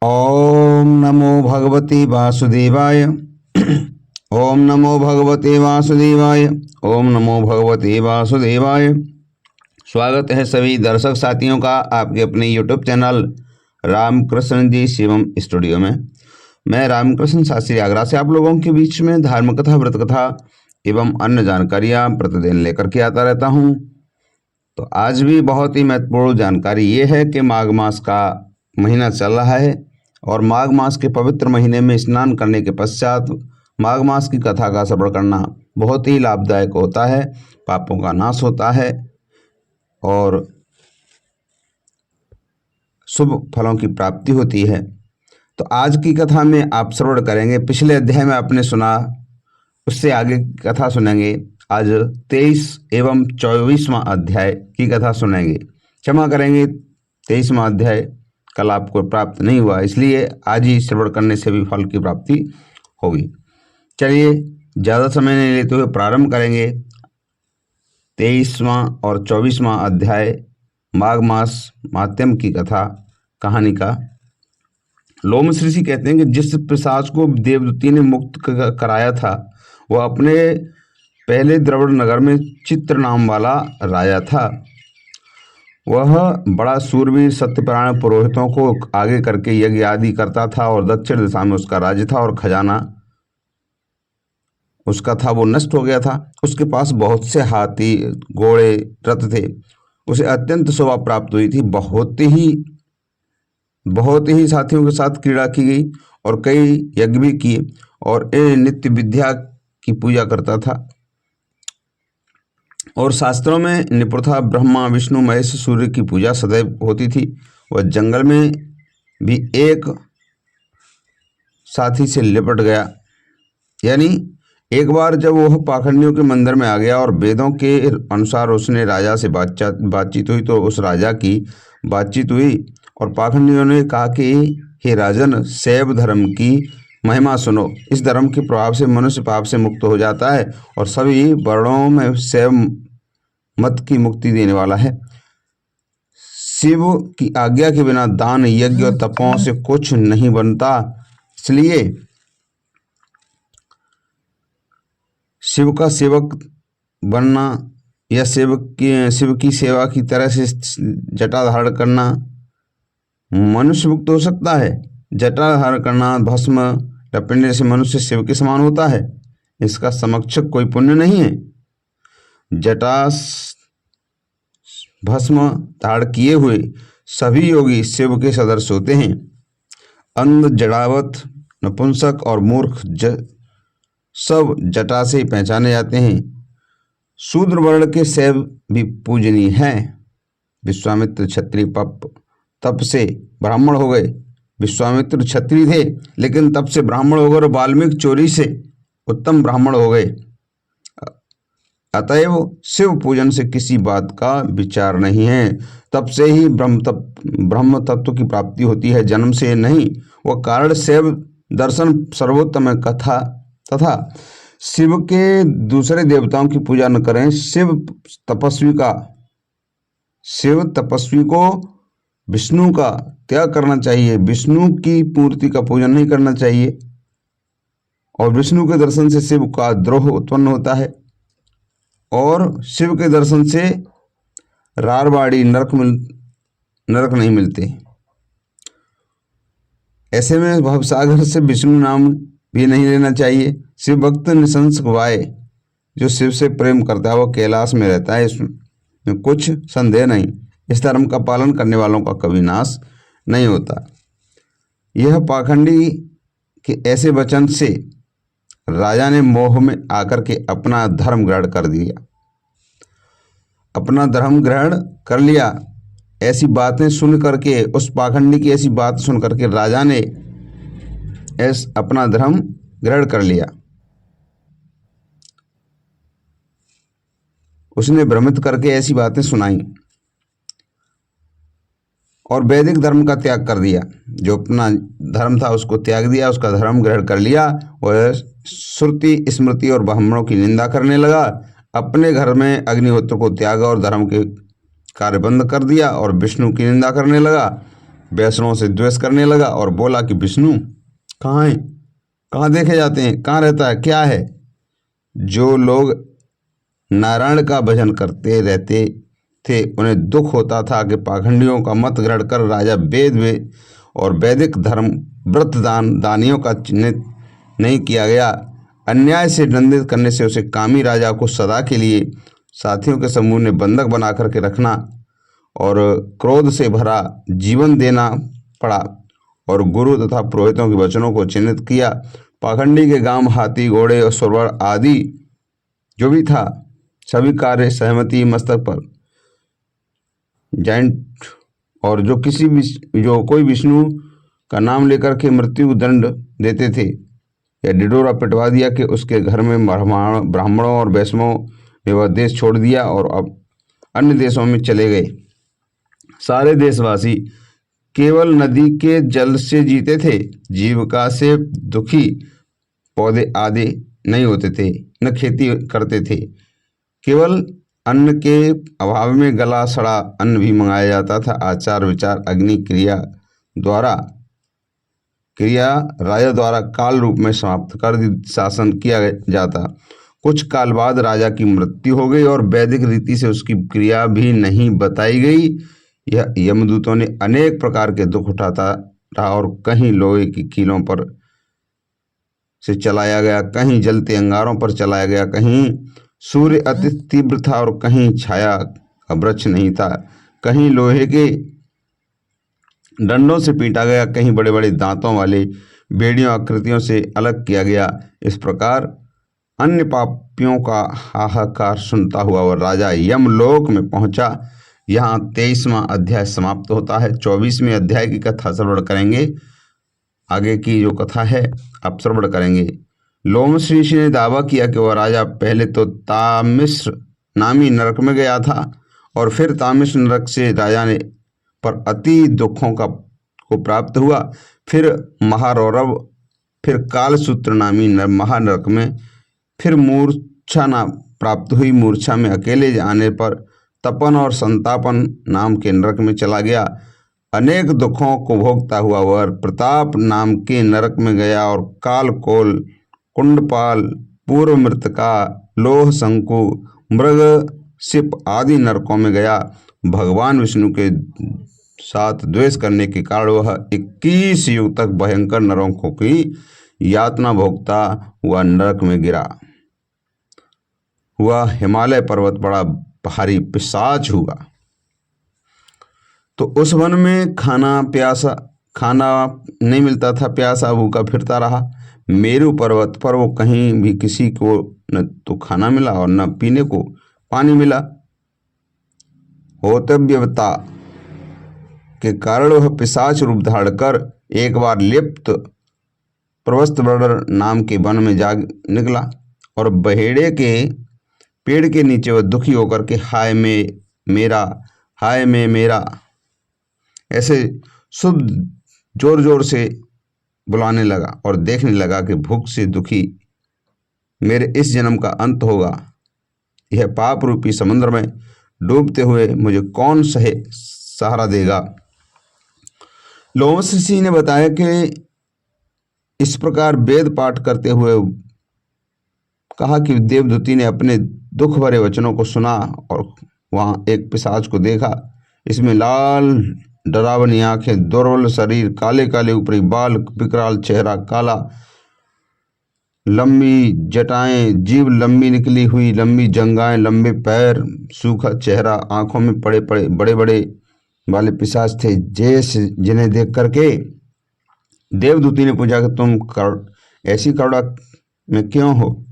ओम नमो भगवते वासुदेवाय। ओम नमो भगवते वासुदेवाय। ओम नमो भगवते वासुदेवाय। स्वागत है सभी दर्शक साथियों का आपके अपने YouTube चैनल रामकृष्ण जी शिवम स्टूडियो में। मैं रामकृष्ण शास्त्री आगरा से आप लोगों के बीच में धार्मिक कथा, व्रत कथा एवं अन्य जानकारियाँ प्रतिदिन लेकर के आता रहता हूँ। तो आज भी बहुत ही महत्वपूर्ण जानकारी ये है कि माघ मास का महीना चल रहा है और माघ मास के पवित्र महीने में स्नान करने के पश्चात माघ मास की कथा का श्रवण करना बहुत ही लाभदायक होता है। पापों का नाश होता है और शुभ फलों की प्राप्ति होती है। तो आज की कथा में आप श्रवण करेंगे, पिछले अध्याय में आपने सुना, उससे आगे की कथा सुनेंगे। आज 23 एवं 24वां अध्याय की कथा सुनेंगे। क्षमा करेंगे, 23वां अध्याय कल आपको प्राप्त नहीं हुआ, इसलिए आज ही श्रवण करने से भी फल की प्राप्ति होगी। चलिए ज़्यादा समय नहीं लेते हुए प्रारंभ करेंगे 23वां और 24वां अध्याय माघ मास माध्यम की कथा कहानी का। लोमश ऋषि कहते हैं कि जिस पिशाच को देवदूती ने मुक्त कराया था वह अपने पहले द्रविड़ नगर में चित्र नाम वाला राजा था। वह बड़ा सूरवीर सत्यपरायण पुरोहितों को आगे करके यज्ञ आदि करता था और दक्षिण दिशा में उसका राज्य था और खजाना उसका था वो नष्ट हो गया था। उसके पास बहुत से हाथी, घोड़े, रथ थे। उसे अत्यंत शोभा प्राप्त हुई थी। बहुत ही साथियों के साथ क्रीड़ा की गई और कई यज्ञ भी किए और नित्य विद्या की पूजा करता था और शास्त्रों में निपुण था। ब्रह्मा, विष्णु, महेश, सूर्य की पूजा सदैव होती थी। वह जंगल में भी एक साथी से लिपट गया, यानी एक बार जब वह पाखंडियों के मंदिर में आ गया और वेदों के अनुसार उसने राजा से बातचीत हुई तो उस राजा की बातचीत हुई और पाखंडियों ने कहा कि हे राजन, शैव धर्म की महिमा सुनो। इस धर्म के प्रभाव से मनुष्य पाप से मुक्त हो जाता है और सभी वर्णों में शैव मत की मुक्ति देने वाला है। शिव की आज्ञा के बिना दान, यज्ञ और तपों से कुछ नहीं बनता, इसलिए शिव का सेवक बनना या शिव की सेवा की तरह से जटा धारण करना मनुष्य मुक्त हो सकता है। जटा धारण करना, भस्म लपेटने से मनुष्य शिव के समान होता है। इसका समकक्ष कोई पुण्य नहीं है। जटा भस्म धारण किए हुए सभी योगी शिव के सदृश होते हैं। अंध, जड़ावत, नपुंसक और मूर्ख सब जटा से ही पहचाने जाते हैं। शूद्र वर्ण के शैव भी पूजनीय हैं। विश्वामित्र क्षत्रिय तप से ब्राह्मण हो गए। विश्वामित्र क्षत्रिय थे लेकिन तप से ब्राह्मण हो गए और वाल्मीकि चोरी से उत्तम ब्राह्मण हो गए। अतएव शिव पूजन से किसी बात का विचार नहीं है। तब से ही ब्रह्म तत्व की प्राप्ति होती है, जन्म से नहीं। वह कारण शैव दर्शन सर्वोत्तम कथा तथा शिव के दूसरे देवताओं की पूजा न करें। शिव तपस्वी को विष्णु का त्याग करना चाहिए। विष्णु की मूर्ति का पूजन नहीं करना चाहिए और विष्णु के दर्शन से शिव का द्रोह उत्पन्न होता है और शिव के दर्शन से रारवाड़ी नरक नहीं मिलते। ऐसे में भवसागर से विष्णु नाम भी नहीं लेना चाहिए। शिव भक्त निशंक वाय जो शिव से प्रेम करता है वह कैलाश में रहता है, इसमें कुछ संदेह नहीं। इस धर्म का पालन करने वालों का कभी नाश नहीं होता। यह पाखंडी के ऐसे वचन से राजा ने मोह में आकर के अपना धर्म ग्रहण कर लिया। ऐसी बातें सुन करके, उस पाखंडी की ऐसी बात सुन करके राजा ने अपना धर्म ग्रहण कर लिया। उसने भ्रमित करके ऐसी बातें सुनाई और वैदिक धर्म का त्याग कर दिया। जो अपना धर्म था उसको त्याग दिया, उसका धर्म ग्रहण कर लिया। वह श्रुति, स्मृति और ब्राह्मणों की निंदा करने लगा। अपने घर में अग्निहोत्र को त्यागा और धर्म के कार्य बंद कर दिया और विष्णु की निंदा करने लगा। वैष्णवों से द्वेष करने लगा और बोला कि विष्णु कहाँ हैं, कहाँ देखे जाते हैं, कहाँ रहता है, क्या है। जो लोग नारायण का भजन करते रहते थे उन्हें दुख होता था कि पाखंडियों का मत ग्रहण कर राजा वेद में और वैदिक धर्म व्रत दानियों का चिन्हित नहीं किया गया। अन्याय से दंडित करने से उसे कामी राजा को सदा के लिए साथियों के समूह ने बंधक बना करके रखना और क्रोध से भरा जीवन देना पड़ा और गुरु तथा पुरोहितों के वचनों को चिन्हित किया। पाखंडी के गांव हाथी घोड़े और सुरवर आदि जो भी था सभी कार्य सहमति मस्तक पर जॉइंट और जो कोई विष्णु का नाम लेकर के मृत्यु दंड देते थे या डिडोरा पिटवा दिया कि उसके घर में ब्राह्मणों और वैष्णवों ने वह देश छोड़ दिया और अब अन्य देशों में चले गए। सारे देशवासी केवल नदी के जल से जीते थे, जीविका से दुखी पौधे आदि नहीं होते थे, न खेती करते थे। केवल अन्न के अभाव में गला सड़ा अन्न भी मंगाया जाता था। आचार विचार अग्नि क्रिया राजा द्वारा काल रूप में समाप्त कर शासन किया जाता। कुछ काल बाद राजा की मृत्यु हो गई और वैदिक रीति से उसकी क्रिया भी नहीं बताई गई। यह यमदूतों ने अनेक प्रकार के दुख उठाता रहा और कहीं लोहे की कीलों पर से चलाया गया, कहीं जलते अंगारों पर चलाया गया, कहीं सूर्य अति तीव्र था और कहीं छाया का वृक्ष नहीं था, कहीं लोहे के डंडों से पीटा गया, कहीं बड़े बड़े दांतों वाले बेड़ियों आकृतियों से अलग किया गया। इस प्रकार अन्य पापियों का हाहाकार सुनता हुआ वह राजा यमलोक में पहुंचा। यहाँ 23वां अध्याय समाप्त होता है। 24वें अध्याय की कथा श्रवण करेंगे। आगे की जो कथा है आप श्रवण करेंगे। लोमश ऋषि ने दावा किया कि वह राजा पहले तो तामिश्र नामी नरक में गया था और फिर तामिश्र नरक से राजा ने पर अति दुखों को प्राप्त हुआ, फिर महारौरव, फिर कालसूत्र नामी महानरक में, फिर मूर्छा प्राप्त हुई। मूर्छा में अकेले जाने पर तपन और संतापन नाम के नरक में चला गया। अनेक दुखों को भोगता हुआ वह प्रताप नाम के नरक में गया और कालकोल, कुंडपाल, पूर्व मृतका, लोह शंकु, मृग शिप आदि नरकों में गया। भगवान विष्णु के साथ द्वेष करने के कारण वह 21 युग तक भयंकर नरकों की यातना भोगता हुआ नरक में गिरा हुआ हिमालय पर्वत बड़ा भारी पिशाच हुआ। तो उस वन में खाना नहीं मिलता था, प्यासा भूखा फिरता रहा। मेरु पर्वत पर वो कहीं भी किसी को न तो खाना मिला और न पीने को पानी मिला। होतव्यता के कारण वह पिशाच रूप धारण कर एक बार लिप्त प्रवस्त्रवर्ण नाम के वन में जा निकला और बहेड़े के पेड़ के नीचे वह दुखी होकर के हाय में मेरा ऐसे शुद्ध जोर जोर से बुलाने लगा और देखने लगा कि भूख से दुखी मेरे इस जन्म का अंत होगा। यह पाप रूपी समुद्र में डूबते हुए मुझे कौन सहारा देगा। लोमश ऋषि ने बताया कि इस प्रकार वेद पाठ करते हुए कहा कि देवदूती ने अपने दुख भरे वचनों को सुना और वहां एक पिशाच को देखा। इसमें लाल डरावनी आंखें, दुर्बल शरीर, काले काले ऊपरी बाल, विकराल चेहरा, काला लंबी जटाएं, जीभ लंबी निकली हुई, लंबी जंघाएं, लंबे पैर, सूखा चेहरा, आंखों में बड़े बड़े वाले पिशाच थे। जैसे जिन्हें देख करके देवदूती ने पूछा कि तुम ऐसी करुणा में क्यों हो,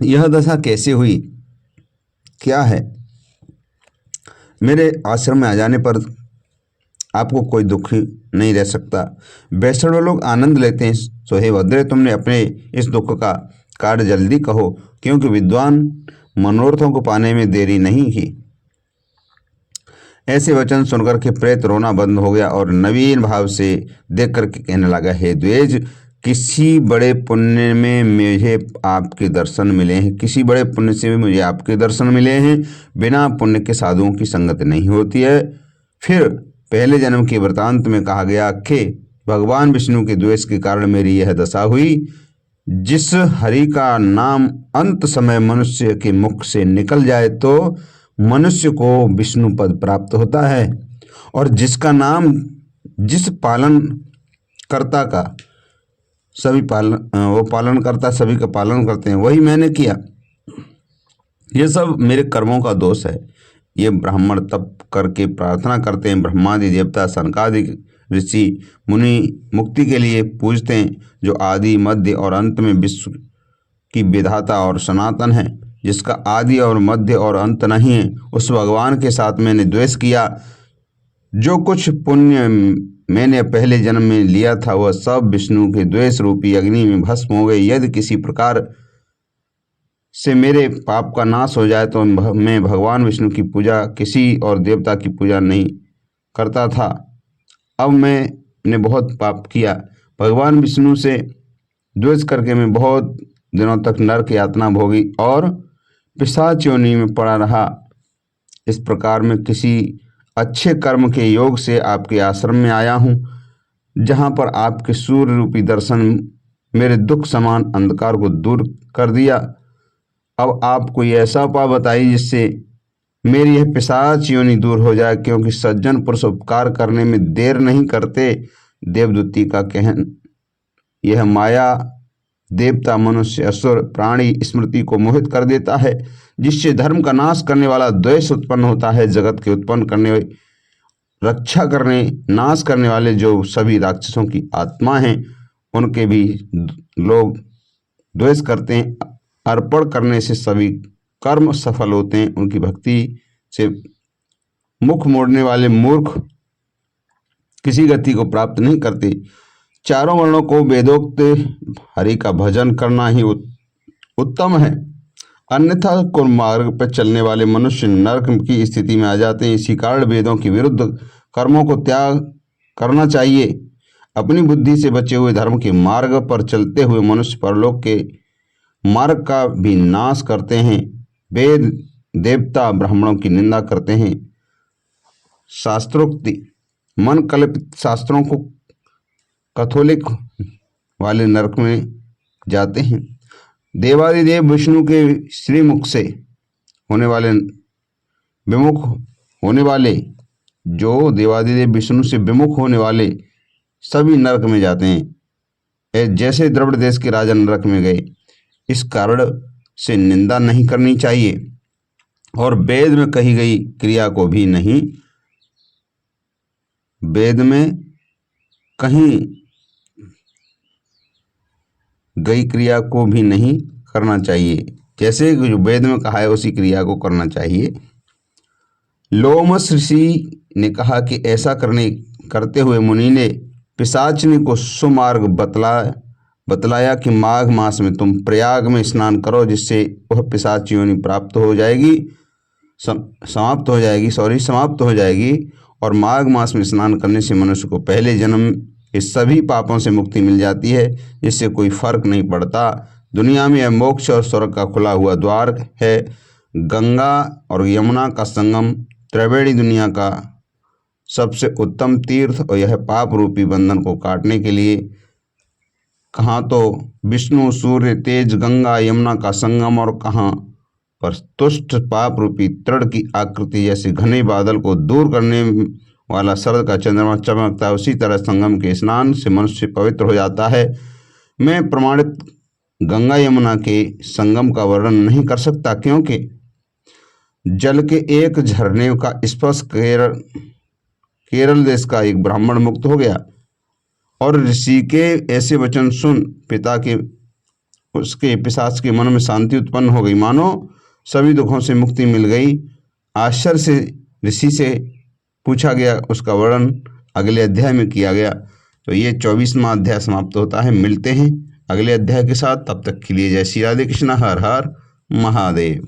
यह दशा कैसे हुई, क्या है? मेरे आश्रम में आ जाने पर आपको कोई दुख नहीं रह सकता। वैष्णव लोग आनंद लेते हैं। सो हे भद्रे, तुमने अपने इस दुख का कार्य जल्दी कहो, क्योंकि विद्वान मनोरथों को पाने में देरी नहीं की। ऐसे वचन सुनकर के प्रेत रोना बंद हो गया और नवीन भाव से देख करके कहने लगा, हे द्विज, किसी बड़े पुण्य में मुझे आपके दर्शन मिले हैं, किसी बड़े पुण्य से मुझे आपके दर्शन मिले हैं। बिना पुण्य के साधुओं की संगत नहीं होती है। फिर पहले जन्म के वृतांत में कहा गया कि भगवान विष्णु के द्वेष के कारण मेरी यह दशा हुई। जिस हरि का नाम अंत समय मनुष्य के मुख से निकल जाए तो मनुष्य को विष्णु पद प्राप्त होता है, और जिसका नाम जिस पालन कर्ता का वो पालन करता सभी का पालन करते हैं, वही मैंने किया। ये सब मेरे कर्मों का दोष है। ये ब्राह्मण तप करके प्रार्थना करते हैं, ब्रह्मादि देवता सनकादि ऋषि मुनि मुक्ति के लिए पूजते हैं, जो आदि मध्य और अंत में विश्व की विधाता और सनातन है, जिसका आदि और मध्य और अंत नहीं है। उस भगवान के साथ मैंने द्वेष किया। जो कुछ पुण्य मैंने पहले जन्म में लिया था वह सब विष्णु के द्वेष रूपी अग्नि में भस्म हो गए। यदि किसी प्रकार से मेरे पाप का नाश हो जाए तो मैं भगवान विष्णु की पूजा किसी और देवता की पूजा नहीं करता था। अब मैंने बहुत पाप किया। भगवान विष्णु से द्वेष करके मैं बहुत दिनों तक नरक यातना भोगी और पिशाच योनि में पड़ा रहा। इस प्रकार मैं किसी अच्छे कर्म के योग से आपके आश्रम में आया हूँ, जहाँ पर आपके सूर्य रूपी दर्शन मेरे दुख समान अंधकार को दूर कर दिया। अब आप कोई ऐसा उपाय बताइए जिससे मेरी यह पिशाच योनि दूर हो जाए, क्योंकि सज्जन पुरुष उपकार करने में देर नहीं करते। देवदूती का कहन यह माया देवता मनुष्य असुर प्राणी स्मृति को मोहित कर देता है, जिससे धर्म का नाश करने वाला द्वेष उत्पन्न होता है। जगत के उत्पन्न करने रक्षा करने नाश करने वाले जो सभी राक्षसों की आत्मा हैं, उनके भी लोग द्वेष करते हैं। अर्पण करने से सभी कर्म सफल होते हैं। उनकी भक्ति से मुख मोड़ने वाले मूर्ख किसी गति को प्राप्त नहीं करते। चारों वर्णों को वेदोक्त हरि का भजन करना ही उत्तम है, अन्यथा कुमार्ग पर चलने वाले मनुष्य नरक की स्थिति में आ जाते हैं। इसी कारण वेदों के विरुद्ध कर्मों को त्याग करना चाहिए। अपनी बुद्धि से बचे हुए धर्म के मार्ग पर चलते हुए मनुष्य परलोक के मार्ग का भी नाश करते हैं। वेद देवता ब्राह्मणों की निंदा करते हैं। शास्त्रोक्ति मन कल्पित शास्त्रों को कैथोलिक वाले नरक में जाते हैं। देवादिदेव विष्णु के श्रीमुख से होने वाले विमुख होने वाले जो देवादिदेव विष्णु से विमुख होने वाले सभी नरक में जाते हैं, जैसे द्रविड़ देश के राजा नरक में गए। इस कारण से निंदा नहीं करनी चाहिए और वेद में कही गई क्रिया को भी नहीं, वेद में कहीं गई क्रिया को भी नहीं करना चाहिए। जैसे जो वेद में कहा है उसी क्रिया को करना चाहिए। लोमस ऋषि ने कहा कि ऐसा करते हुए मुनि ने पिशाचनी को सुमार्ग बतलाया कि माघ मास में तुम प्रयाग में स्नान करो, जिससे वह पिशाच योनि समाप्त हो जाएगी। और माघ मास में स्नान करने से मनुष्य को पहले जन्म के सभी पापों से मुक्ति मिल जाती है, जिससे कोई फर्क नहीं पड़ता। दुनिया में यह मोक्ष और स्वर्ग का खुला हुआ द्वार है। गंगा और यमुना का संगम त्रिवेणी दुनिया का सबसे उत्तम तीर्थ, और यह पाप रूपी बंधन को काटने के लिए कहाँ तो विष्णु सूर्य तेज गंगा यमुना का संगम, और कहाँ पर तुष्ट पाप रूपी तृण की आकृति जैसे घने बादल को दूर करने वाला शरद का चंद्रमा चमकता है। उसी तरह संगम के स्नान से मनुष्य पवित्र हो जाता है। मैं प्रमाणित गंगा यमुना के संगम का वर्णन नहीं कर सकता, क्योंकि जल के एक झरने का स्पर्श केरल देश का एक ब्राह्मण मुक्त हो गया। और ऋषि के ऐसे वचन सुन उसके पिशाच के मन में शांति उत्पन्न हो गई, मानो सभी दुखों से मुक्ति मिल गई। आश्चर्य से ऋषि से पूछा गया, उसका वर्णन अगले अध्याय में किया गया। तो ये 24वां अध्याय समाप्त होता है। मिलते हैं अगले अध्याय के साथ, तब तक के लिए जय श्री राधे कृष्ण, हर हर महादेव।